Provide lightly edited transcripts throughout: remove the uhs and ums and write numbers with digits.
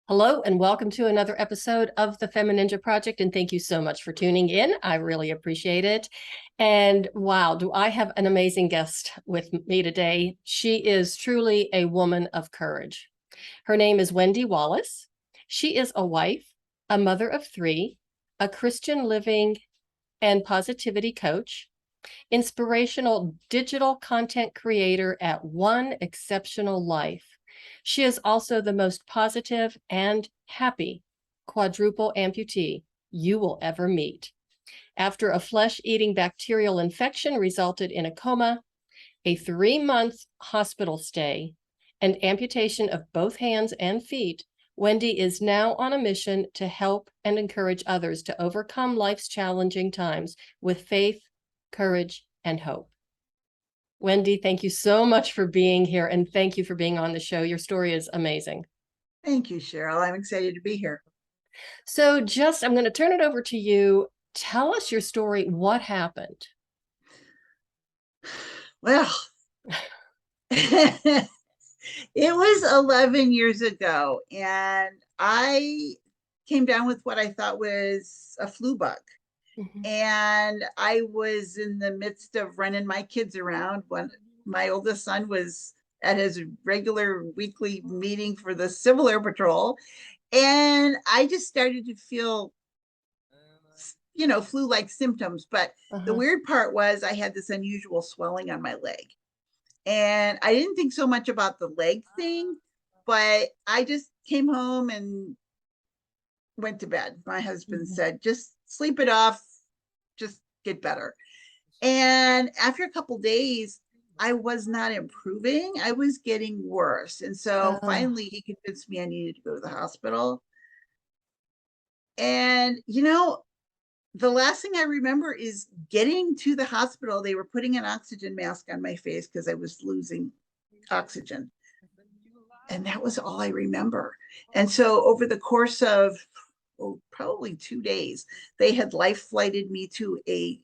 Hello and welcome to another episode of the FemiNinja Project. And thank you so much for tuning in. I really appreciate it. And wow, do I have an amazing guest with me today. She is truly a woman of courage. Her name is Wendy Wallace. She is a wife, a mother of three, a Christian living and positivity coach, inspirational digital content creator at One Exceptional Life. She is also the most positive and happy quadruple amputee you will ever meet. After a flesh-eating bacterial infection resulted in a coma, a 3-month hospital stay, and amputation of both hands and feet, Wendy is now on a mission to help and encourage others to overcome life's challenging times with faith, courage, and hope. Wendy, thank you so much for being here, and thank you for being on the show. Your story is amazing. Thank you, Cheryl. I'm excited to be here. So I'm going to turn it over to you. Tell us your story. What happened? Well, it was 11 years ago, and I came down with what I thought was a flu bug. And I was in the midst of running my kids around when my oldest son was at his regular weekly meeting for the Civil Air Patrol. And I just started to feel, flu-like symptoms. But the weird part was I had this unusual swelling on my leg. And I didn't think so much about the leg thing, but I just came home and went to bed. My husband said, just sleep it off, just get better. And after a couple days, I was not improving. I was getting worse. And so finally he convinced me I needed to go to the hospital. And, the last thing I remember is getting to the hospital. They were putting an oxygen mask on my face because I was losing oxygen. And that was all I remember. And so over the course of probably 2 days, they had life flighted me to a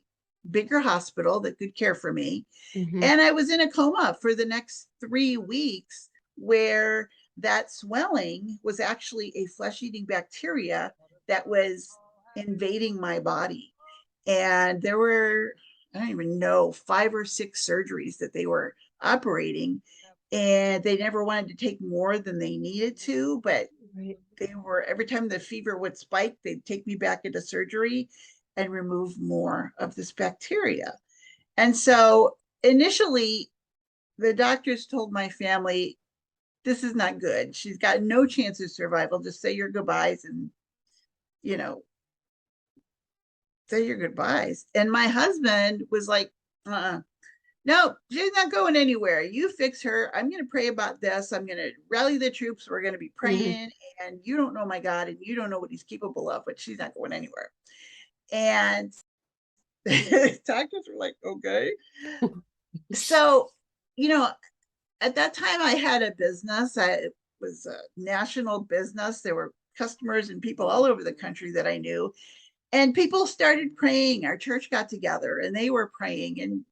bigger hospital that could care for me. And I was in a coma for the next 3 weeks, where that swelling was actually a flesh-eating bacteria that was invading my body. And there were, I don't even know, 5 or 6 surgeries that they were operating. And they never wanted to take more than they needed to, but they were, every time the fever would spike, they'd take me back into surgery and remove more of this bacteria. And so initially, the doctors told my family, this is not good. She's got no chance of survival. Just say your goodbyes and, say your goodbyes. And my husband was like, no, she's not going anywhere. You fix her. I'm going to pray about this. I'm going to rally the troops. We're going to be praying. And you don't know my God, and you don't know what he's capable of, but she's not going anywhere. And the doctors were like, okay. So, at that time I had a business. It was a national business. There were customers and people all over the country that I knew. And people started praying. Our church got together and they were praying. And,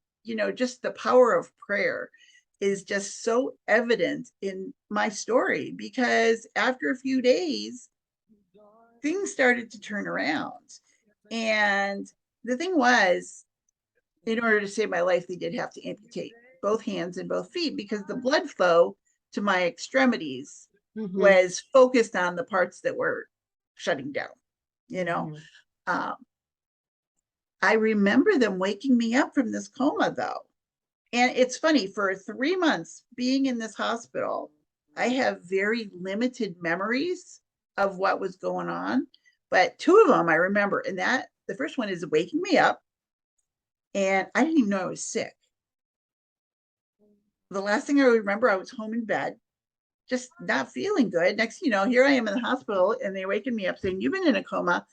just the power of prayer is just so evident in my story, because after a few days, things started to turn around. And the thing was, in order to save my life, they did have to amputate both hands and both feet, because the blood flow to my extremities was focused on the parts that were shutting down. I remember them waking me up from this coma, though. And it's funny, for 3 months being in this hospital, I have very limited memories of what was going on. But 2 of them I remember. And the first one is waking me up. And I didn't even know I was sick. The last thing I remember, I was home in bed, just not feeling good. Next, here I am in the hospital, and they're waking me up saying, you've been in a coma.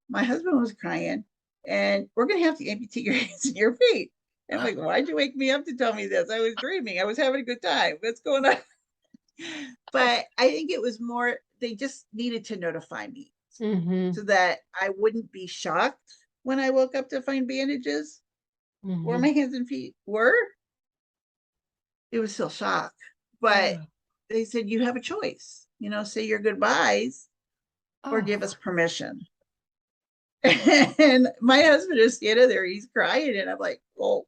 My husband was crying, and we're going to have to amputate your hands and your feet. And I'm like, why'd you wake me up to tell me this? I was dreaming. I was having a good time. What's going on? But I think it was more, they just needed to notify me so that I wouldn't be shocked when I woke up to find bandages where my hands and feet were. It was still shock. But they said, you have a choice, say your goodbyes or Oh. give us permission. And my husband is standing there, he's crying, and I'm like, well,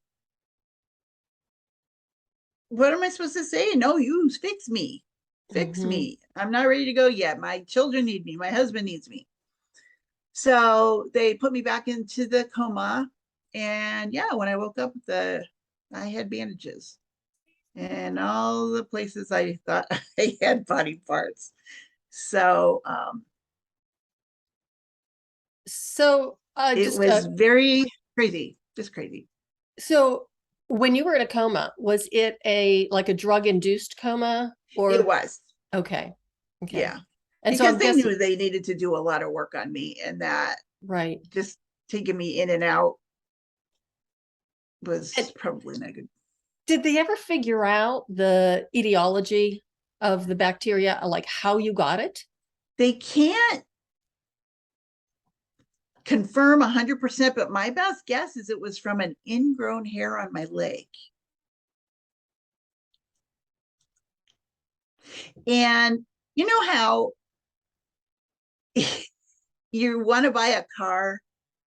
what am I supposed to say? No, you fix me. Fix Mm-hmm. me. I'm not ready to go yet. My children need me. My husband needs me. So they put me back into the coma. And yeah, when I woke up, I had bandages and all the places I thought I had body parts. So So it just was very crazy, just crazy. so when you were in a coma, was it like a drug induced coma It or was, okay. Okay. yeah, And so because I'm they guessing knew they needed to do a lot of work on me, and that right. just taking me in and out And was probably not good. did they ever figure out the etiology of the bacteria, like how you got it? They can't confirm 100%, but my best guess is it was from an ingrown hair on my leg. And you know how you want to buy a car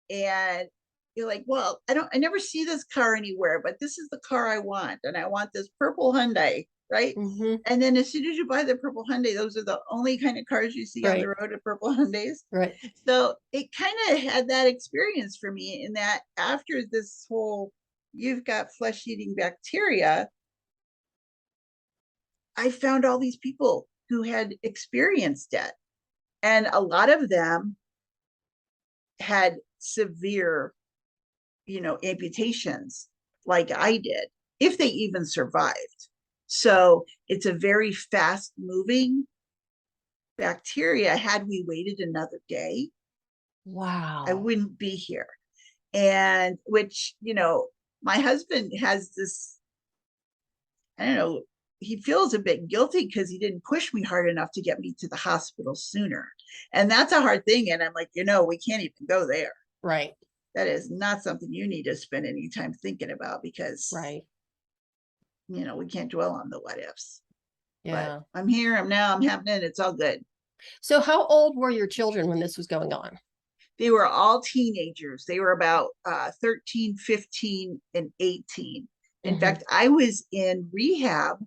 and you're like, well, I never see this car anywhere, but this is the car I want. And I want this purple Hyundai, right? Mm-hmm. And then as soon as you buy the purple Hyundai, those are the only kind of cars you see on the Right. road of purple Hyundais. Right. So it kind of had that experience for me in that after this whole, you've got flesh eating bacteria, I found all these people who had experienced it. And a lot of them had severe, amputations like I did, if they even survived. So it's a very fast moving bacteria. Had we waited another day, I Wow. wouldn't be here. And which, my husband has this, I don't know, he feels a bit guilty because he didn't push me hard enough to get me to the hospital sooner. And that's a hard thing. And I'm like, we can't even go there. Right. That is not something you need to spend any time thinking about because, Right. we can't dwell on the what ifs. But Yeah. I'm here, I'm happening. It's all good. So how old were your children when this was going on? They were all teenagers. They were about 13, 15, and 18. In Mm-hmm. fact, I was in rehab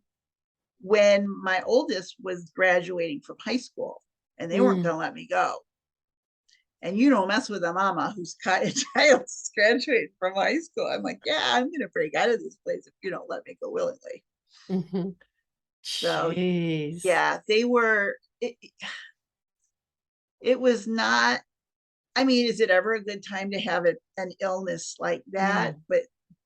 when my oldest was graduating from high school and they weren't Mm. going to let me go. And you don't mess with a mama who's got a child graduating from high school. I'm like, yeah, I'm going to break out of this place if you don't let me go willingly. Mm-hmm. So, Jeez. yeah, it was not, I mean, is it ever a good time to have an illness like that? No. But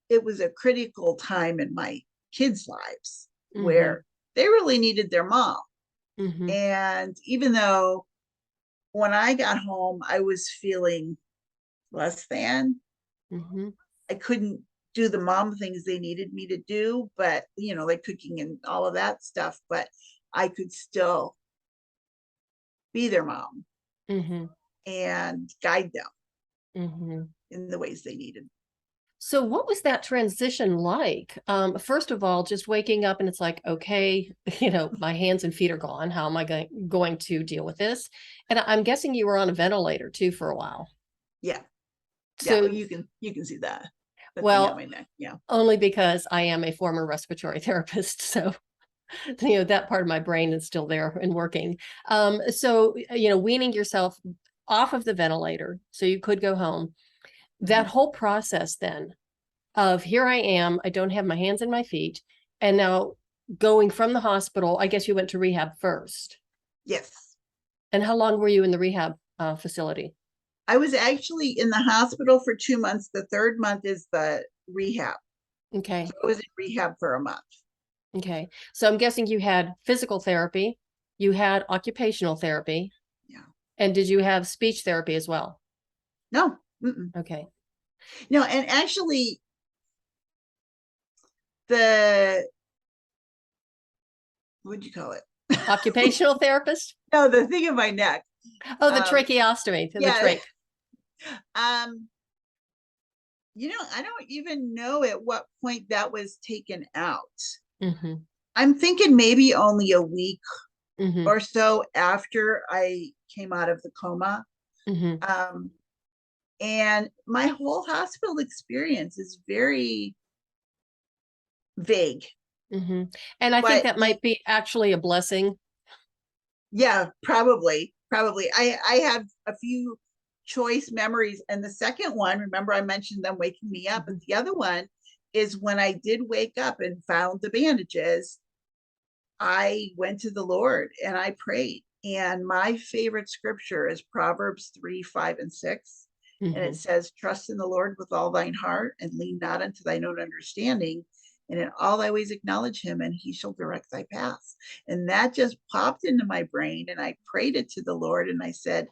it was a critical time in my kids' lives Mm-hmm. where they really needed their mom. Mm-hmm. And even though when I got home, I was feeling less than, Mm-hmm. I couldn't do the mom things they needed me to do, but, like cooking and all of that stuff, but I could still be their mom Mm-hmm. and guide them Mm-hmm. in the ways they needed. So what was that transition like? First of all, just waking up and it's like, okay, my hands and feet are gone. How am I going to deal with this? And I'm guessing you were on a ventilator too for a while. Yeah. Yeah. So, You can see that. The thing on well, my neck. Yeah. only because I am a former respiratory therapist. So, that part of my brain is still there and working. So, weaning yourself off of the ventilator so you could go home. That Mhm. whole process then of here I am, I don't have my hands and my feet. And now going from the hospital, I guess you went to rehab first. Yes. And how long were you in the rehab facility? I was actually in the hospital for 2 months. The third month is the rehab. So Okay. I was in rehab for a month. Okay. So I'm guessing you had physical therapy, you had occupational therapy, Yeah. and did you have speech therapy as well? No. Mm-mm. Okay. No. And actually, the, what'd you call it? Occupational therapist? No, the thing in my neck. Oh, the Um, tracheostomy, the yeah. trach. Um, I don't even know at what point that was taken out. Mm-hmm. I'm thinking maybe only a week Mm-hmm. or so after I came out of the coma. Mm-hmm. Um, and my whole hospital experience is very vague. Mm-hmm. And I think But that might be actually a blessing. yeah, probably. I have a few choice memories, and the second one, remember I mentioned them waking me up, but Mm-hmm. the other one is when I did wake up and found the bandages. I went to the Lord and I prayed. And my favorite scripture is Proverbs 3, 5, and 6. And Mm-hmm. it says, trust in the Lord with all thine heart and lean not unto thine own understanding. And in all thy ways acknowledge him, and he shall direct thy paths. And that just popped into my brain. And I prayed it to the Lord and I said,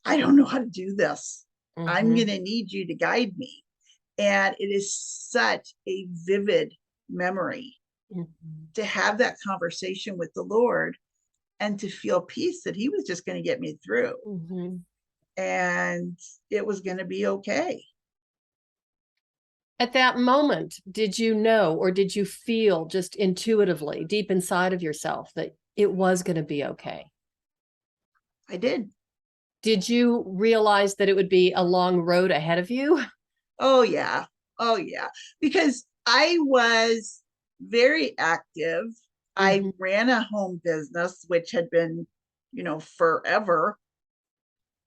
I don't know how to do this. I'm Mm-hmm. going to need you to guide me. And it is such a vivid memory Mm-hmm. to have that conversation with the Lord and to feel peace that he was just going to get me through Mm-hmm. and it was going to be okay. At that moment, did you know or did you feel just intuitively deep inside of yourself that it was going to be okay? I did. Did you realize that it would be a long road ahead of you? Oh, yeah. Oh, yeah. Because I was very active. I Mm-hmm. ran a home business, which had been, forever.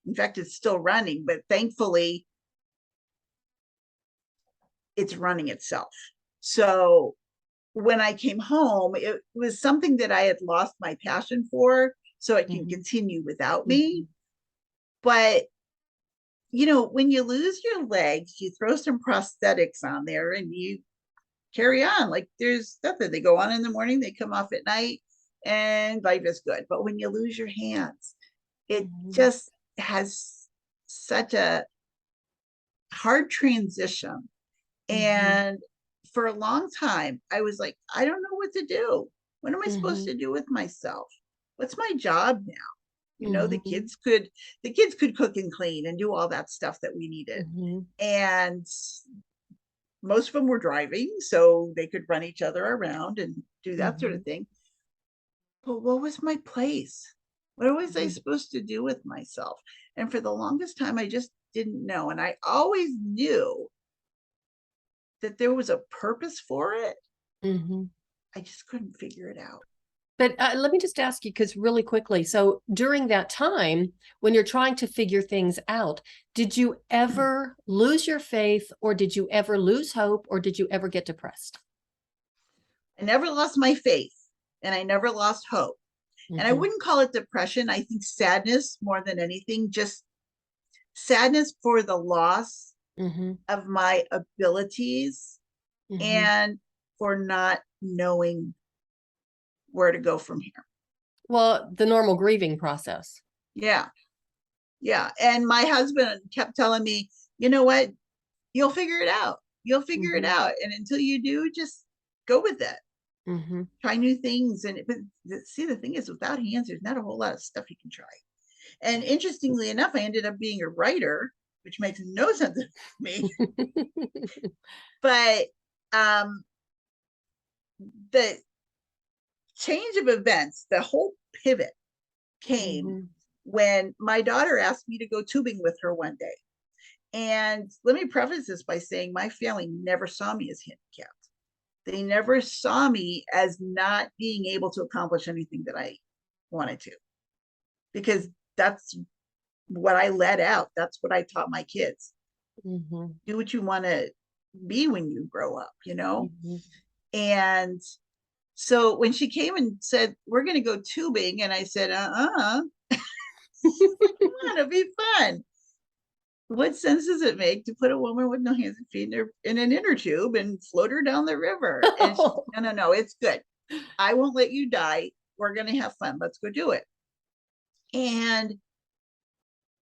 In fact, it's still running, but thankfully it's running itself. So when I came home, it was something that I had lost my passion for, so it can Mm-hmm. continue without Mm-hmm. me. But when you lose your legs, you throw some prosthetics on there and you carry on. Like there's nothing. They go on in the morning, they come off at night, and life is good. But when you lose your hands, it Mm-hmm. just has such a hard transition. Mm-hmm. And for a long time, I was like, I don't know what to do. What am I supposed Mm-hmm. to do with myself? What's my job now? The Mm-hmm. kids could cook and clean and do all that stuff that we needed. Mm-hmm. And most of them were driving, so they could run each other around and do that sort Mm-hmm. of thing. But what was my place? What was I Mm-hmm. supposed to do with myself? And for the longest time, I just didn't know. And I always knew that there was a purpose for it. Mm-hmm. I just couldn't figure it out. But let me just ask you, because really quickly, so during that time, when you're trying to figure things out, did you ever lose your faith, or did you ever lose hope, or did you ever get depressed? I never lost my faith and I never lost hope. And I Mm-hmm. wouldn't call it depression. I think sadness more than anything, just sadness for the loss Mm-hmm. of my abilities Mm-hmm. and for not knowing where to go from here. Well, the normal grieving process. Yeah. Yeah. And my husband kept telling me, you know what? You'll figure it out. You'll figure it Mm-hmm. out. And until you do, just go with it. Mm-hmm. Try new things. But see, the thing is, without hands, there's not a whole lot of stuff you can try. And interestingly enough, I ended up being a writer, which makes no sense to me. But um, the change of events, the whole pivot came Mm-hmm. when my daughter asked me to go tubing with her one day. And let me preface this by saying my family never saw me as handicapped. They never saw me as not being able to accomplish anything that I wanted to, because that's what I let out. That's what I taught my kids. Mm-hmm. Do what you want to be when you grow up. Mm-hmm. And so when she came and said, we're going to go tubing, and I said, she's like, come on, it'll be fun. What sense does it make to put a woman with no hands and feet in an inner tube and float her down the river? And she's, no, it's good. I won't let you die. We're going to have fun. Let's go do it. And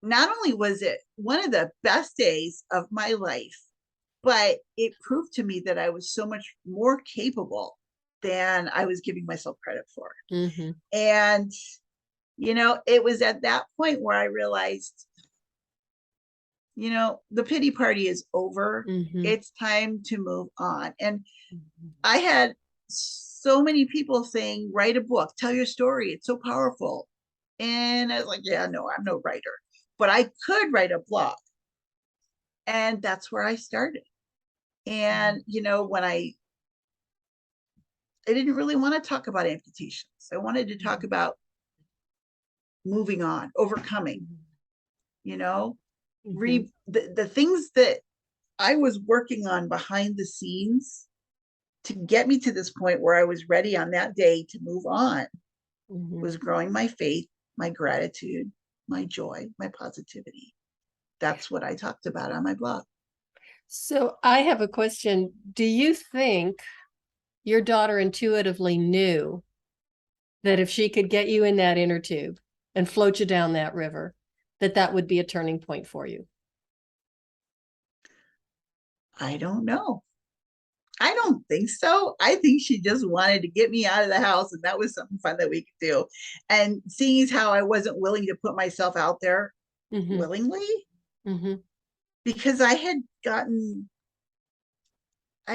not only was it one of the best days of my life, but it proved to me that I was so much more capable than I was giving myself credit for. Mm-hmm. And, it was at that point where I realized, the pity party is over. Mm-hmm. It's time to move on. And Mm-hmm. I had so many people saying, write a book, tell your story. It's so powerful. And I was like, yeah, no, I'm no writer, but I could write a blog. And that's where I started. And, when I didn't really want to talk about amputations. I wanted to talk about moving on, overcoming, the things that I was working on behind the scenes to get me to this point where I was ready on that day to move on was growing my faith, my gratitude, my joy, my positivity. That's what I talked about on my blog. So I have a question. Do you think your daughter intuitively knew that if she could get you in that inner tube and float you down that river, that would be a turning point for you? I don't know. I don't think so. I think she just wanted to get me out of the house, and that was something fun that we could do. And seeing as how I wasn't willing to put myself out there willingly, because I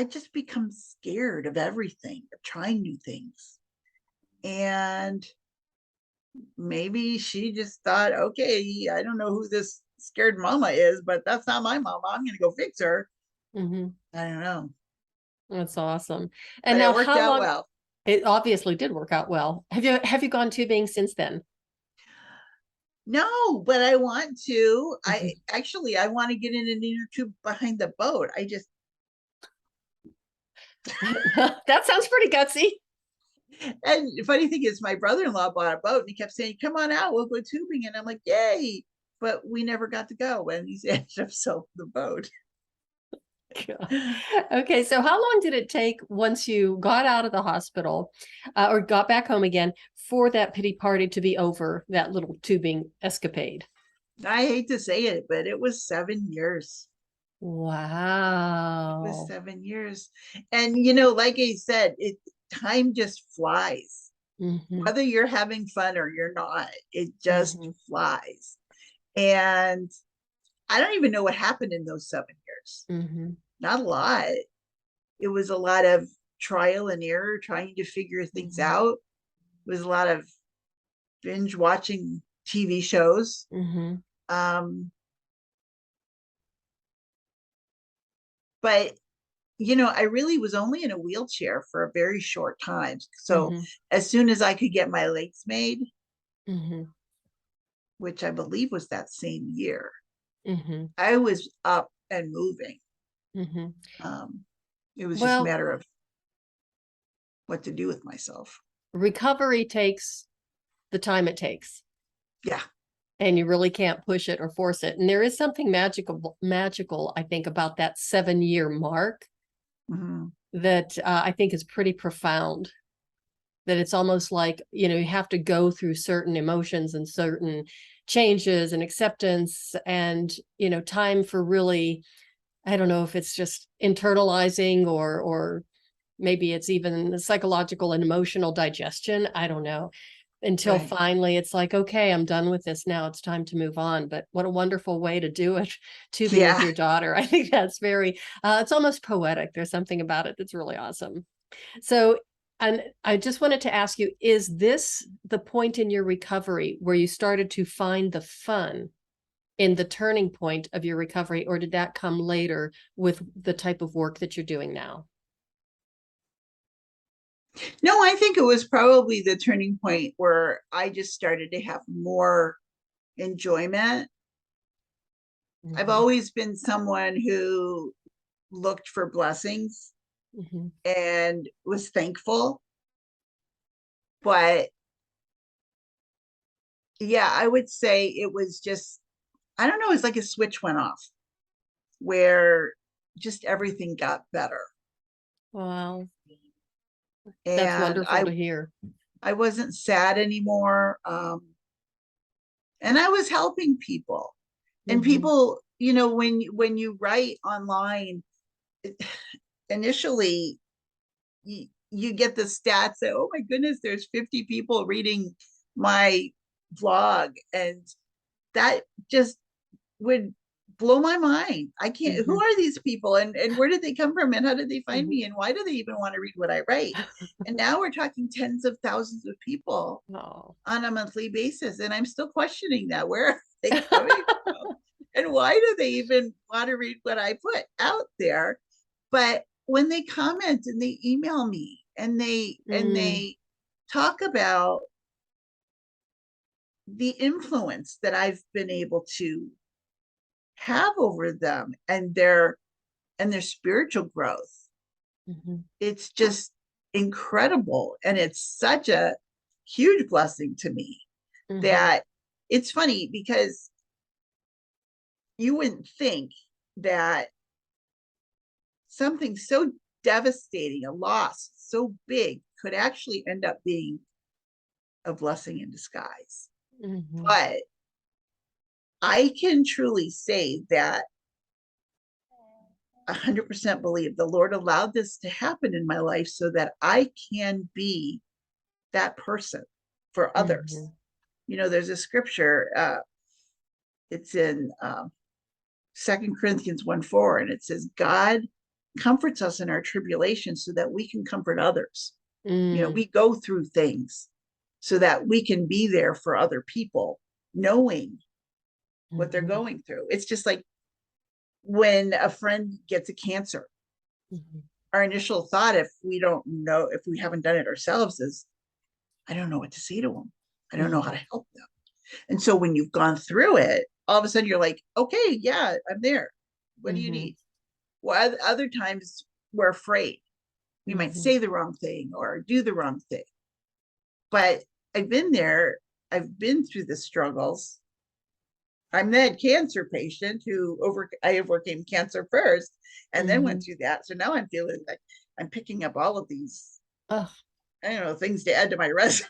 just become scared of everything, of trying new things. And maybe she just thought, okay, I don't know who this scared mama is, but that's not my mama. I'm going to go fix her. I don't know. That's awesome. And but now it worked how out long? Well. It obviously did work out well. Have you gone tubing since then? No, but I want to. I want to get in an inner tube behind the boat. That sounds pretty gutsy. And the funny thing is, my brother-in-law bought a boat and he kept saying, come on out, we'll go tubing. And I'm like, yay. But we never got to go when he ended up selling the boat. Okay, so how long did it take once you got out of the hospital or got back home again for that pity party to be over, that little tubing escapade? I hate to say it, but it was 7 years. Wow. It was 7 years. And, like I said, time just flies. Whether you're having fun or you're not, it just flies. And I don't even know what happened in those 7 years. Not a lot. It was a lot of trial and error, trying to figure things out. It was a lot of binge watching TV shows. But I really was only in a wheelchair for a very short time. So as soon as I could get my legs made, which I believe was that same year, I was up and moving. It was just a matter of what to do with myself. Recovery takes the time it takes. Yeah. And you really can't push it or force it. And there is something magical, I think, about that 7-year mark that I think is pretty profound. That it's almost like, you have to go through certain emotions and certain changes and acceptance and, time for really, I don't know if it's just internalizing or maybe it's even psychological and emotional digestion. I don't know. Until finally it's like, okay, I'm done with this now. It's time to move on. But what a wonderful way to do it, tubing with your daughter. I think that's very, it's almost poetic. There's something about it that's really awesome. So, and I just wanted to ask you, is this the point in your recovery where you started to find the fun in the turning point of your recovery, or did that come later with the type of work that you're doing now? No, I think it was probably the turning point where I just started to have more enjoyment. I've always been someone who looked for blessings and was thankful. But yeah, I would say it was just, I don't know, it's like a switch went off where just everything got better. Wow. And that's wonderful to hear. I wasn't sad anymore. And I was helping people. And people, when you write online, initially you get the stats that, oh my goodness, there's 50 people reading my blog. And that just would blow my mind. I can't, who Mhm. are these people, and where did they come from, and how did they find Mhm. me, and why do they even want to read what I write? And now we're talking tens of thousands of people Oh. on a monthly basis. And I'm still questioning that. Where are they coming from? And why do they even want to read what I put out there? But when they comment and they email me and Mm. they talk about the influence that I've been able to have over them and their spiritual growth, Mhm. it's just incredible. And it's such a huge blessing to me Mhm. that it's funny because you wouldn't think that something so devastating, a loss so big, could actually end up being a blessing in disguise. Mhm. But I can truly say that 100% believe the Lord allowed this to happen in my life so that I can be that person for others. Mhm. You know, there's a scripture, it's in 2 Corinthians 1:4, and it says, God comforts us in our tribulation so that we can comfort others. You know, Mm. we go through things so that we can be there for other people, knowing what they're Mhm. going through. It's just like when a friend gets a cancer, Mhm. our initial thought, if we don't know, if we haven't done it ourselves, is, I don't know what to say to them. I don't know how Mhm. to help them. And so when you've gone through it, all of a sudden you're like, okay, yeah, I'm there. What do you Mhm. need? Well, other times we're afraid. We might Mhm. say the wrong thing or do the wrong thing. But I've been there. I've been through the struggles. I'm that cancer patient I overcame cancer first and then went Mhm. through that. So now I'm feeling like I'm picking up all of these, Oh, I don't know, things to add to my resume.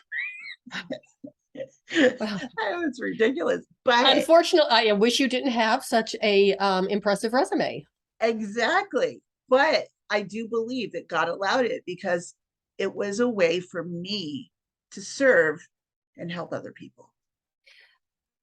well, It's ridiculous. But unfortunately, I wish you didn't have such a impressive resume. exactly. But I do believe that God allowed it because it was a way for me to serve and help other people.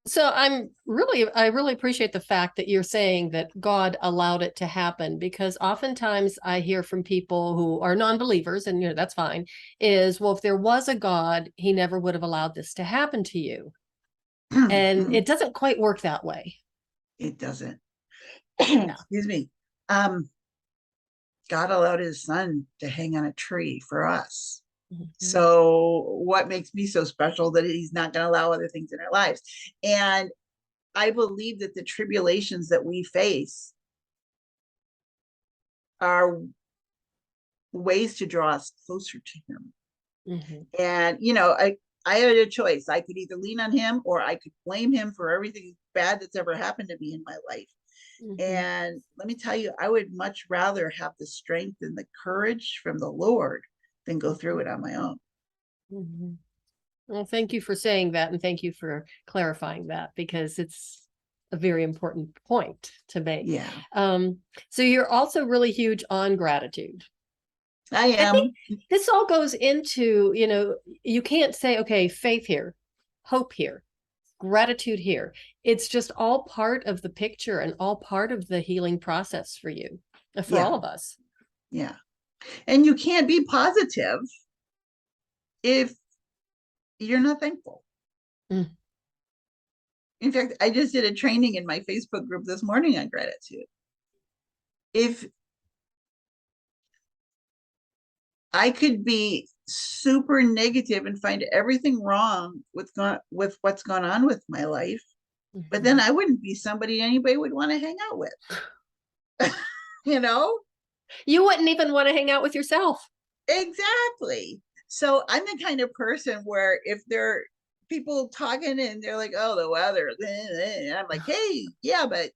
So I really appreciate the fact that you're saying that God allowed it to happen, because oftentimes I hear from people who are non-believers, and that's fine, is, well, if there was a God, he never would have allowed this to happen to you. And it doesn't quite work that way. It doesn't. Yeah. Excuse me. Um, God allowed his son to hang on a tree for us. Mhm. So, what makes me so special that he's not going to allow other things in our lives? And I believe that the tribulations that we face are ways to draw us closer to him. Mhm. And, I had a choice. I could either lean on him or I could blame him for everything bad that's ever happened to me in my life. Mhm. And let me tell you, I would much rather have the strength and the courage from the Lord than go through it on my own. Mhm. Well, thank you for saying that, and thank you for clarifying that, because it's a very important point to make. Yeah, So you're also really huge on gratitude. I I think am. this all goes into, you can't say, okay, faith here, hope here, gratitude here. It's just all part of the picture and all part of the healing process for you, for Yeah, all of us. yeah. And you can't be positive if you're not thankful. Mm. In fact, I just did a training in my Facebook group this morning on gratitude. If I could be super negative and find everything wrong with what's gone on with my life, but then Mhm. I wouldn't be somebody anybody would want to hang out with. you know? You wouldn't even want to hang out with yourself. Exactly. So I'm the kind of person where if there are people talking and they're like, oh, the weather, and I'm like, hey, yeah, but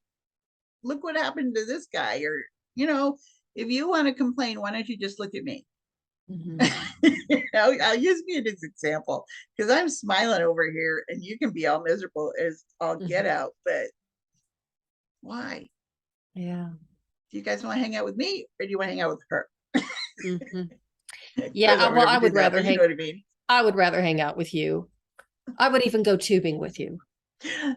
look what happened to this guy. Or, you know, if you want to complain, why don't you just look at me? Mhm. I'll use me as an example because I'm smiling over here and you can be all miserable as all get Mhm. out. But why? Yeah. Do you guys want to hang out with me or do you want to hang out with her? Mhm. Because Yeah, I would well, never do that, but you know what I mean. I would rather hang out with you. I would even go tubing with you.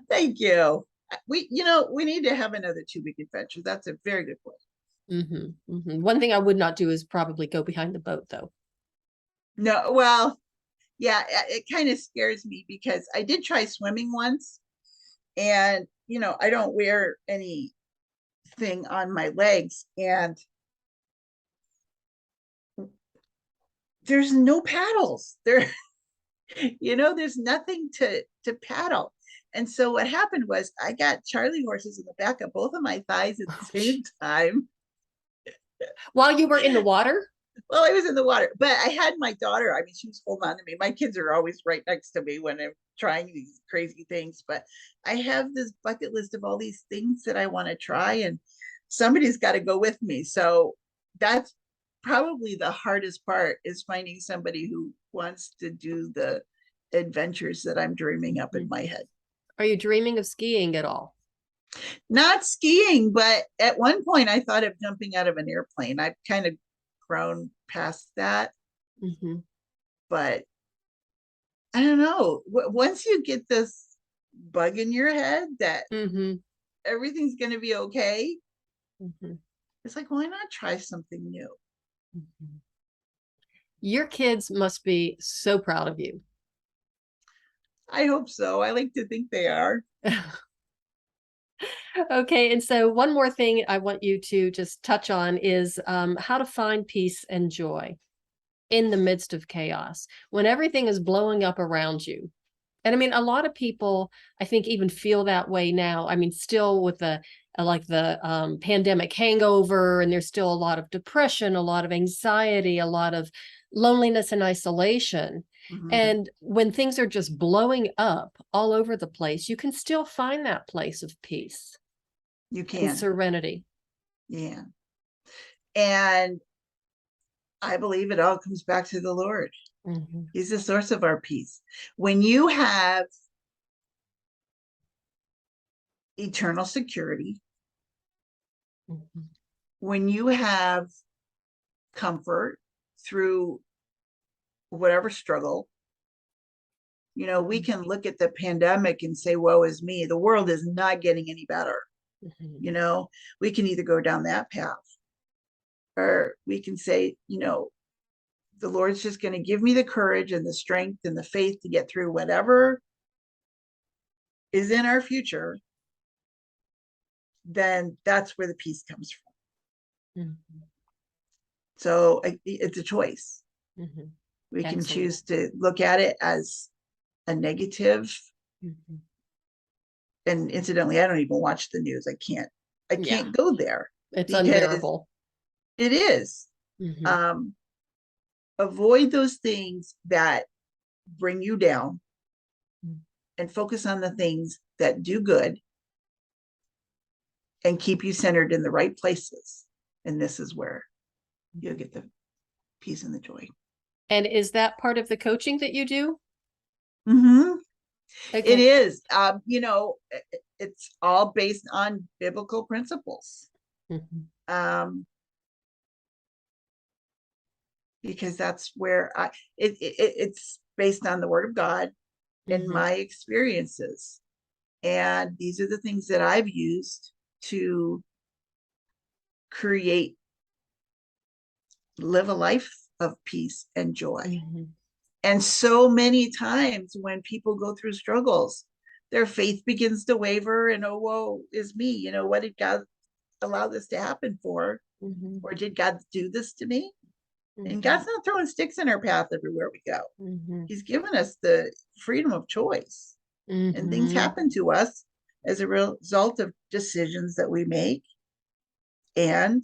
Thank you. we need to have another 2 week adventure. That's a very good point. One thing I would not do is probably go behind the boat, though. No, well, yeah, it kind of scares me because I did try swimming once, and I don't wear anything on my legs, and there's no paddles there. There's nothing to paddle. And so what happened was I got Charlie horses in the back of both of my thighs at the same time. While you were in the water? Well, I was in the water, but I had my daughter. I mean, she was holding on to me. My kids are always right next to me when I'm trying these crazy things. But I have this bucket list of all these things that I want to try, and somebody's got to go with me. So that's probably the hardest part, is finding somebody who wants to do the adventures that I'm dreaming up in my head. Are you dreaming of skiing at all? Not skiing, but at one point I thought of jumping out of an airplane. I've kind of grown past that. But I don't know. Once you get this bug in your head that everything's going to be okay, it's like, why not try something new? Your kids must be so proud of you. I hope so. I like to think they are. Okay, and so one more thing I want you to just touch on is how to find peace and joy in the midst of chaos, when everything is blowing up around you. And I mean, a lot of people, I think, even feel that way now. I mean, still with the pandemic hangover, and there's still a lot of depression, a lot of anxiety, a lot of loneliness and isolation. And when things are just blowing up all over the place, you can still find that place of peace. You can. And serenity. Yeah. And I believe it all comes back to the Lord. He's the source of our peace. When you have eternal security, when you have comfort through whatever struggle, we can look at the pandemic and say, woe is me. The world is not getting any better. We can either go down that path, or we can say, the Lord's just going to give me the courage and the strength and the faith to get through whatever is in our future. Then that's where the peace comes from. So it's a choice. We can choose to look at it as a negative. And incidentally, I don't even watch the news. I can't go there. It's unbearable. It is. Avoid those things that bring you down, and focus on the things that do good and keep you centered in the right places. And this is where you'll get the peace and the joy. And is that part of the coaching that you do? Okay. It is. It's all based on biblical principles. Because that's where it's based on the Word of God and my experiences. And these are the things that I've used to live a life of peace and joy. And so many times when people go through struggles, their faith begins to waver, and oh, woe is me. What did God allow this to happen for? Or did God do this to me? And God's not throwing sticks in our path everywhere we go. He's given us the freedom of choice. And things happen to us as a result of decisions that we make, and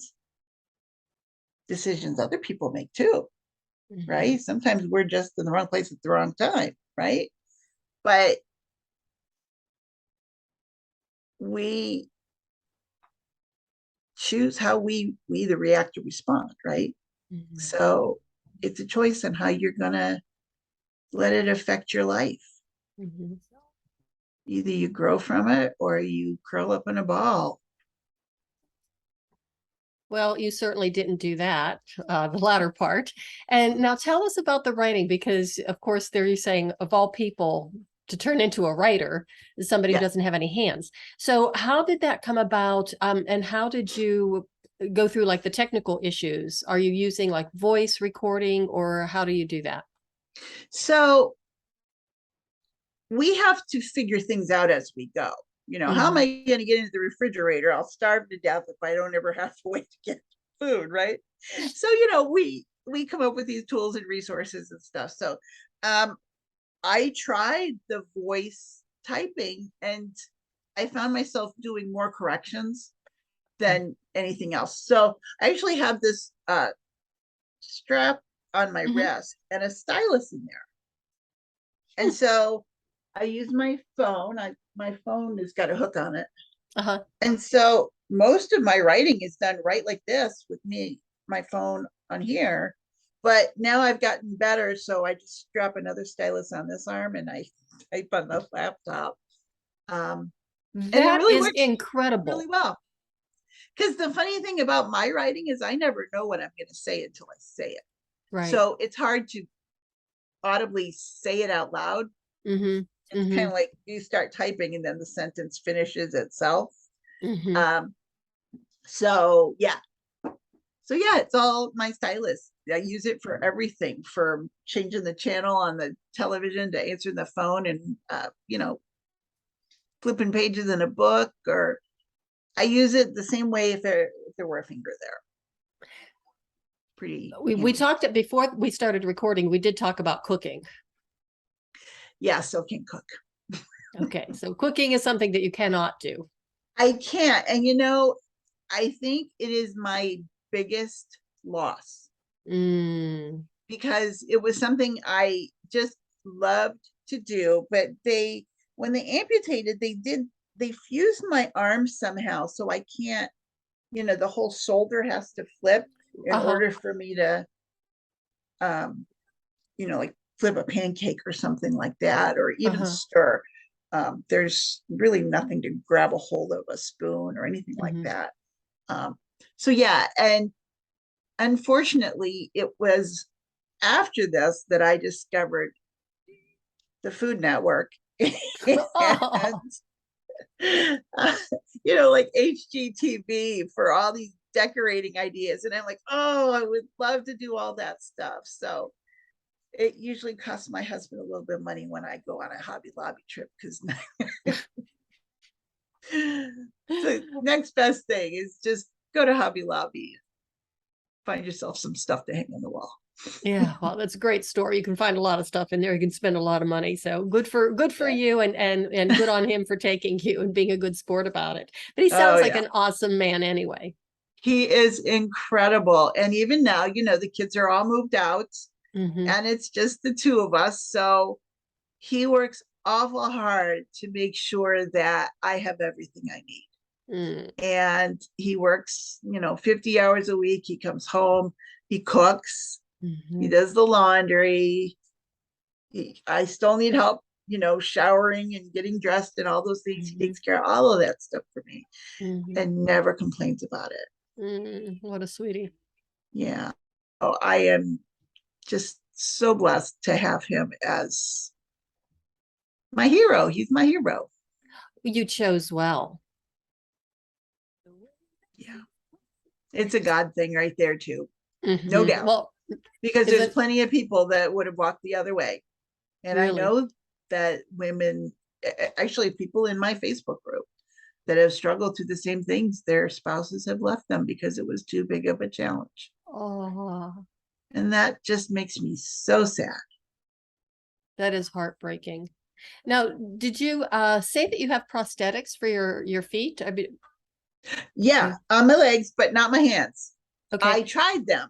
decisions other people make too. Right? Sometimes we're just in the wrong place at the wrong time, right? But we choose how we either react or respond, right? So it's a choice on how you're gonna let it affect your life. Either you grow from it or you curl up in a ball. Well, you certainly didn't do that, the latter part. And now tell us about the writing, because of course, there you're saying, of all people to turn into a writer is somebody who Yeah. doesn't have any hands. So how did that come about? And how did you go through like the technical issues? Are you using like voice recording, or how do you do that? So we have to figure things out as we go. You know, how am Mhm. I going to get into the refrigerator? I'll starve to death if I don't ever have to wait to get food, right? So, you know, we come up with these tools and resources and stuff. So, I tried the voice typing, and I found myself doing more corrections than anything else. So, I actually have this strap on my Mhm. wrist and a stylus in there. And so I use my phone. My phone has got a hook on it. Uh-huh. And so most of my writing is done right like this with me, my phone on here. But now I've gotten better. So I just strap another stylus on this arm and I type on the laptop. Um, and it That really is works really incredible. well. Because the funny thing about my writing is I never know what I'm going to say until I say it. Right. So it's hard to audibly say it out loud. Mm-hmm. It's kind Mm-hmm. of like you start typing and then the sentence finishes itself. Mm-hmm. Um, so yeah, it's all my stylus. I use it for everything, for changing the channel on the television, to answering the phone, and you know, flipping pages in a book. Or I use it the same way if there were a finger there. Pretty We handy. talked before we started recording, we did talk about cooking. Yeah, so can cook. Okay, so cooking is something that you cannot do. I can't, and you know, I think it is my biggest loss, Mm. because it was something I just loved to do. But when they amputated, they fused my arm somehow. So I can't, you know, the whole shoulder has to flip in Uh-huh. order for me to, um, you know, like flip a pancake or something like that, or even Uh-huh. stir. There's really nothing to grab a hold of, a spoon or anything like Mm-hmm. that. Um, so yeah, and unfortunately, it was after this that I discovered the Food Network. And Oh, uh, you know, like HGTV for all these decorating ideas. And I'm like, oh, I would love to do all that stuff. So it usually costs my husband a little bit of money when I go on a Hobby Lobby trip, because the next best thing is just go to Hobby Lobby, find yourself some stuff to hang on the wall. yeah. Well, that's a great store. You can find a lot of stuff in there. You can spend a lot of money. So good for Yeah. you, and good on him for taking you and being a good sport about it. But he Oh sounds like yeah. an awesome man anyway. He is incredible. And even now, you know, the kids are all moved out Mm-hmm. and it's just the two of us. So he works awful hard to make sure that I have everything I need. Mm. And he works, you know, 50 hours a week. He comes home, he cooks, he Mm-hmm. does the laundry. I still need help, you know, showering and getting dressed and all those things. He Mm-hmm. takes care of all of that stuff for me Mm-hmm. and never complains about it. Mm, what a sweetie. Yeah. Oh, I am just so blessed to have him as my hero. He's my hero. You chose well. Yeah. It's a God thing right there, too. No Mm-hmm. doubt. Well, Because is there's it plenty of people that would have walked the other way. And I really? know that women, actually, people in my Facebook group that have struggled through the same things, their spouses have left them because it was too big of a challenge. Oh, And that just makes me so sad. that is heartbreaking. Now, did you say that you have prosthetics for your feet? I mean, Yeah, on my legs, but not my hands. okay. I tried them,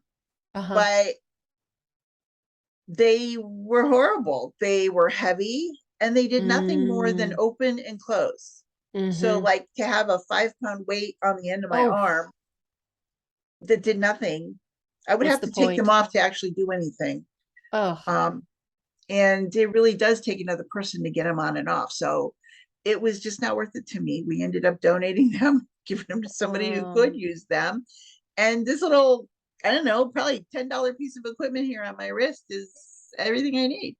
Uh-huh. but they were horrible. They were heavy and they did nothing more than Mm, open and close. So, mm-hmm. like, to have a 5 pound weight on the end of my Oh, arm that did nothing, I would what's have the to take them point? off to actually do anything. Oh, Um, and it really does take another person to get them on and off. So, it was just not worth it to me. We ended up donating them, giving them to somebody who could oh, use them. And this little, I don't know, probably $10 piece of equipment here on my wrist is everything I need.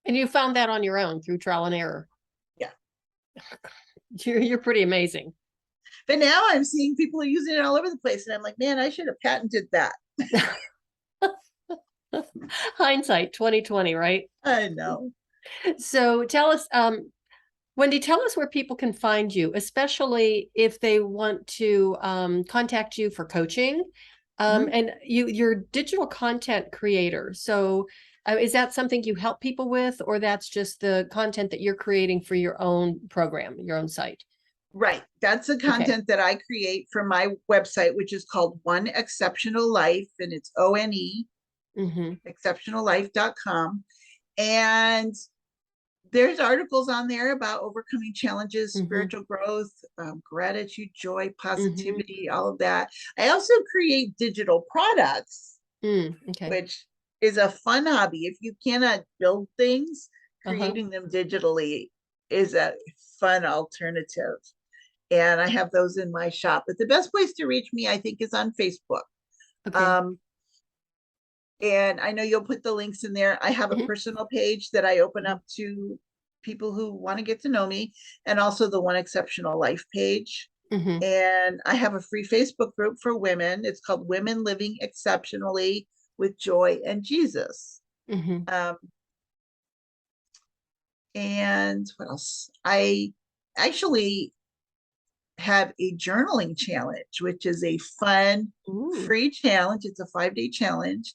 And you found that on your own through trial and error. Yeah. You're pretty amazing. But now I'm seeing people are using it all over the place. And I'm like, man, I should have patented that. Hindsight 2020, right? I know. So tell us, Wendy, tell us where people can find you, especially if they want to contact you for coaching. And you're a digital content creator. So is that something you help people with, or that's just the content that you're creating for your own program, your own site? Right. That's the content that I create for my website, which is called One Exceptional Life, and it's ONE, exceptionallife.com. And there's articles on there about overcoming challenges, spiritual growth, gratitude, joy, positivity, all of that. I also create digital products, which is a fun hobby. If you cannot build things, creating them digitally is a fun alternative. And I have those in my shop. But the best place to reach me, I think, is on Facebook. And I know you'll put the links in there. I have a personal page that I open up to people who want to get to know me, and also the One Exceptional Life page. And I have a free Facebook group for women. It's called Women Living Exceptionally with Joy and Jesus. And what else? I actually have a journaling challenge, which is a fun, free challenge. It's a 5-day challenge.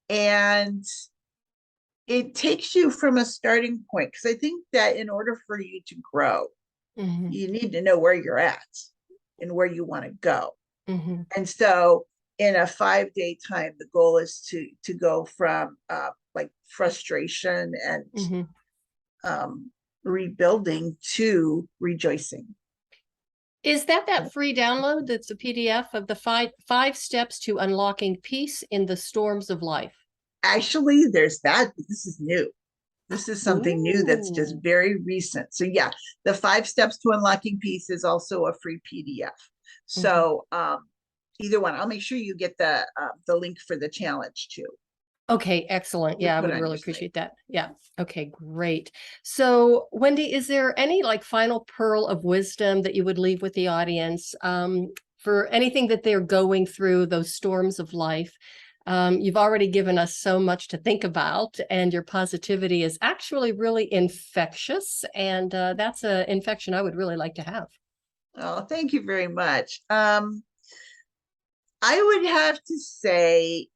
And it takes you from a starting point, because I think that in order for you to grow, you need to know where you're at and where you want to go. And so in a 5-day time, the goal is to go from like frustration and rebuilding to rejoicing. Is that free download that's a PDF of the five steps to unlocking peace in the storms of life? Actually, there's that, but this is new. This is something new that's just very recent. So yeah, the 5 steps to unlocking peace is also a free PDF. So either one, I'll make sure you get the link for the challenge too. Okay, excellent. Yeah, I would really appreciate that. Yeah. Okay, great. So, Wendy, is there any like final pearl of wisdom that you would leave with the audience for anything that they're going through, those storms of life? You've already given us so much to think about, and your positivity is actually really infectious. And that's an infection I would really like to have. Oh, thank you very much. I would have to say,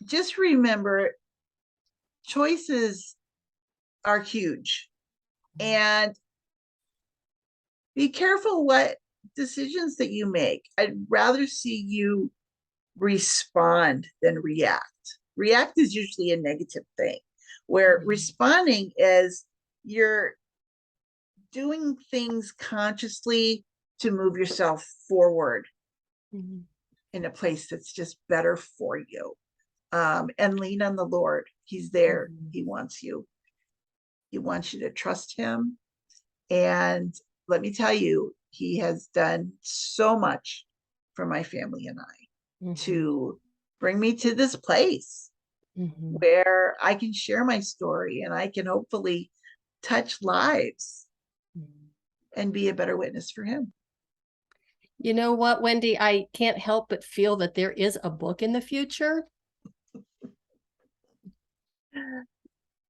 just remember, choices are huge, and be careful what decisions that you make. I'd rather see you respond than react. React is usually a negative thing, where responding is you're doing things consciously to move yourself forward in a place that's just better for you. And lean on the Lord. He's there. He wants you. He wants you to trust him. And let me tell you, he has done so much for my family and I to bring me to this place where I can share my story and I can hopefully touch lives and be a better witness for him. You know what, Wendy? I can't help but feel that there is a book in the future.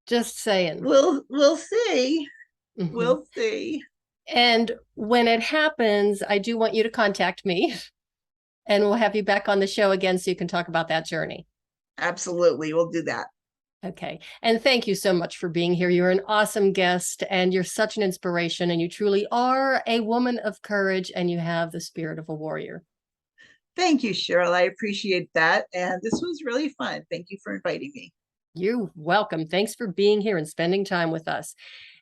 Just saying. We'll see. We'll see. And when it happens, I do want you to contact me, and we'll have you back on the show again so you can talk about that journey. Absolutely. We'll do that. Okay. And thank you so much for being here. You're an awesome guest, and you're such an inspiration, and you truly are a woman of courage, and you have the spirit of a warrior. Thank you, Cheryl. I appreciate that. And this was really fun. Thank you for inviting me. You're welcome. Thanks for being here and spending time with us.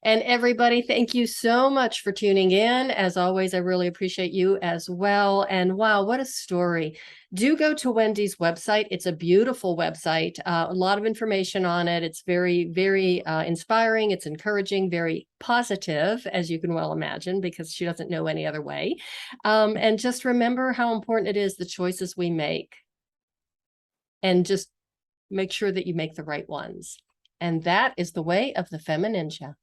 And everybody, thank you so much for tuning in. As always, I really appreciate you as well. And wow, what a story. Do go to Wendy's website. It's a beautiful website, a lot of information on it. It's very, very inspiring. It's encouraging, very positive, as you can well imagine, because she doesn't know any other way. And just remember how important it is, the choices we make. And just make sure that you make the right ones. And that is the way of the FemiNinja.